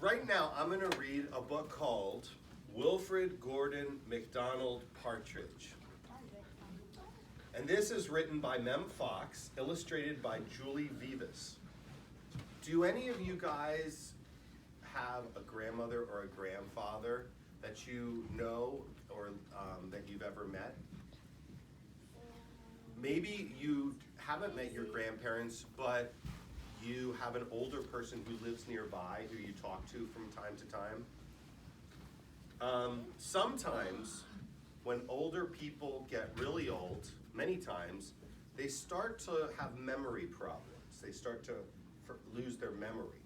Right now, I'm going to read a book called Wilfred, Gordon, McDonald, Partridge. And this is written by Mem Fox, illustrated by Julie Vivas. Do any of you guys have a grandmother or a grandfather that you know or that you've ever met? Maybe you haven't met your grandparents, but you have an older person who lives nearby who you talk to from time to time. Sometimes when older people get really old, many times, they start to have memory problems. They start to lose their memory.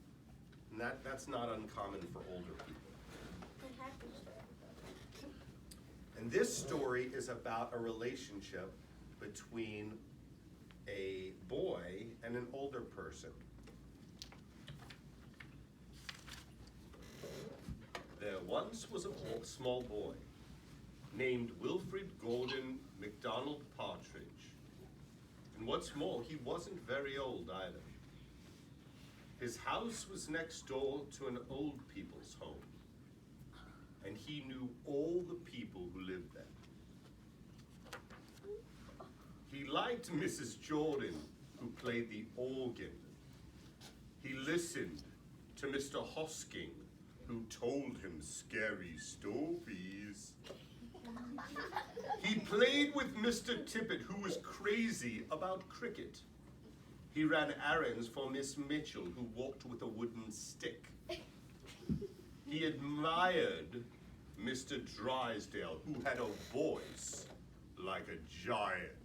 And that's not uncommon for older people. And this story is about a relationship between a boy and an older person. There once was a small boy named Wilfred Gordon McDonald Partridge. And what's more, he wasn't very old either. His house was next door to an old people's home, and he knew all the people who lived there. He liked Mrs. Jordan, who played the organ. He listened to Mr. Hosking, who told him scary stories. He played with Mr. Tippett, who was crazy about cricket. He ran errands for Miss Mitchell, who walked with a wooden stick. He admired Mr. Drysdale, who had a voice like a giant.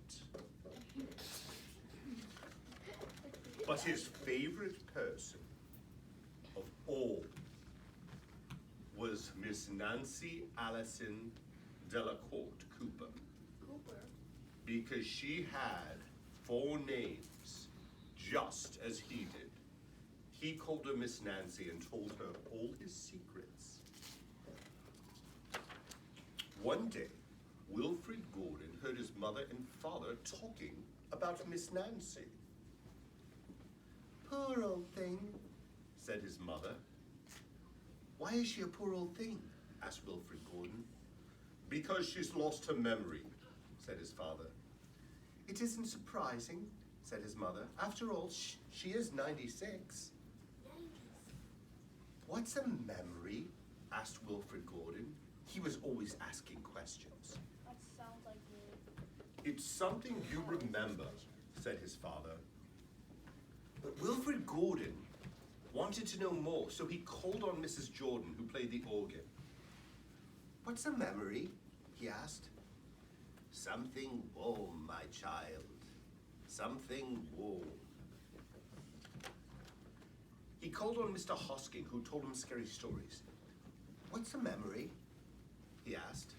But his favorite person of all was Miss Nancy Allison Delacourt Cooper. Because she had 4 names, just as he did. He called her Miss Nancy and told her all his secrets. One day, Wilfred Gordon heard his mother and father talking about Miss Nancy. Poor old thing, said his mother. Why is she a poor old thing? Asked Wilfred Gordon. Because she's lost her memory, said his father. It isn't surprising, said his mother. After all, she is 96. What's a memory? Asked Wilfred Gordon. He was always asking questions. That sounds like me. It's something you remember, said his father. But Wilfred Gordon wanted to know more, so he called on Mrs. Jordan, who played the organ. What's a memory? He asked. Something warm, my child. Something warm. He called on Mr. Hosking, who told him scary stories. What's a memory? He asked.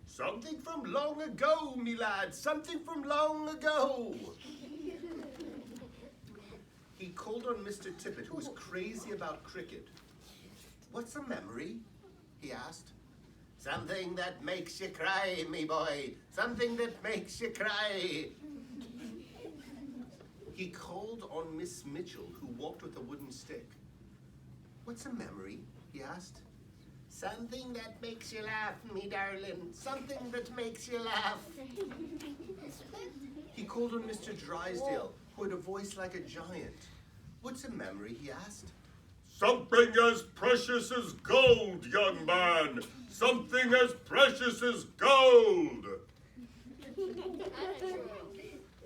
Something from long ago, me lad. Something from long ago. He called on Mr. Tippett, who was crazy about cricket. What's a memory? He asked. Something that makes you cry, me boy. Something that makes you cry. He called on Miss Mitchell, who walked with a wooden stick. What's a memory? He asked. Something that makes you laugh, me darling. Something that makes you laugh. He called on Mr. Drysdale, who had a voice like a giant. What's a memory? He asked. Something as precious as gold, young man. Something as precious as gold.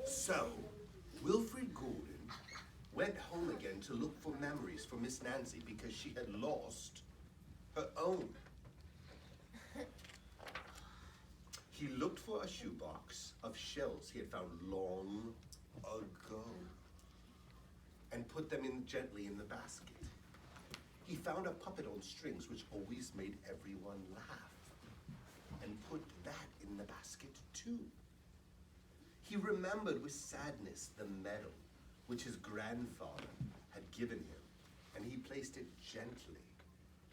So, Wilfred Gordon went home again to look for memories for Miss Nancy because she had lost her own. He looked for a shoebox of shells he had found long ago and put them in gently in the basket. He found a puppet on strings which always made everyone laugh and put that in the basket too. He remembered with sadness the medal which his grandfather had given him, and he placed it gently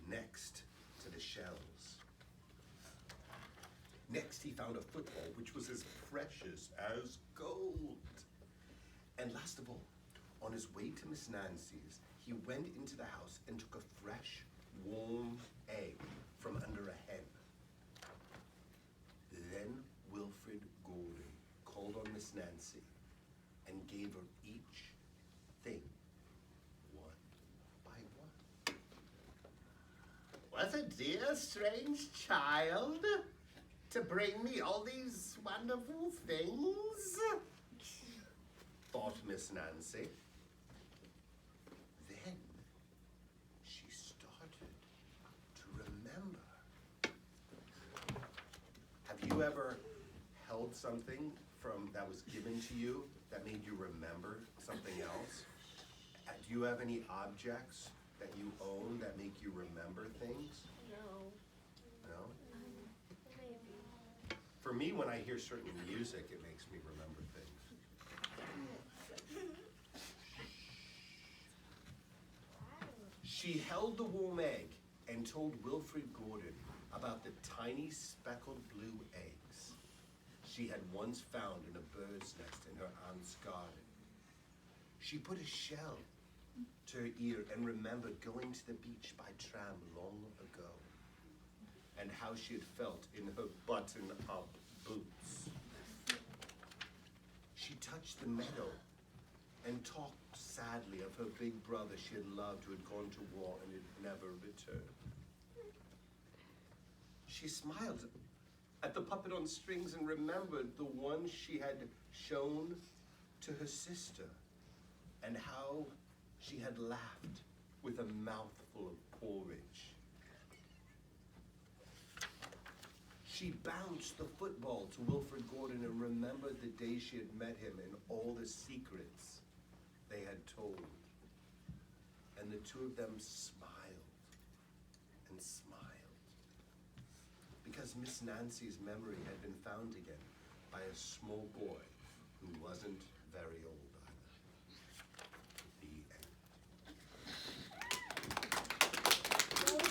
next to the shells. Next, he found a football which was as precious as gold. And last of all, on his way to Miss Nancy's, he went into the house and took a fresh, was a dear strange child to bring me all these wonderful things, thought Miss Nancy. Then she started to remember. Have you ever held something that was given to you that made you remember something else? Do you have any objects that you own that make you remember things? No. No? Maybe. For me, when I hear certain music, it makes me remember things. She held the warm egg and told Wilfred Gordon about the tiny speckled blue eggs she had once found in a bird's nest in her aunt's garden. She put a shell to her ear and remembered going to the beach by tram long ago, and how she had felt in her button-up boots. She touched the meadow and talked sadly of her big brother she had loved who had gone to war and had never returned. She smiled at the puppet on strings and remembered the one she had shown to her sister, and how she had laughed with a mouthful of porridge. She bounced the football to Wilfred Gordon and remembered the day she had met him and all the secrets they had told. And the two of them smiled and smiled, because Miss Nancy's memory had been found again by a small boy who wasn't very old.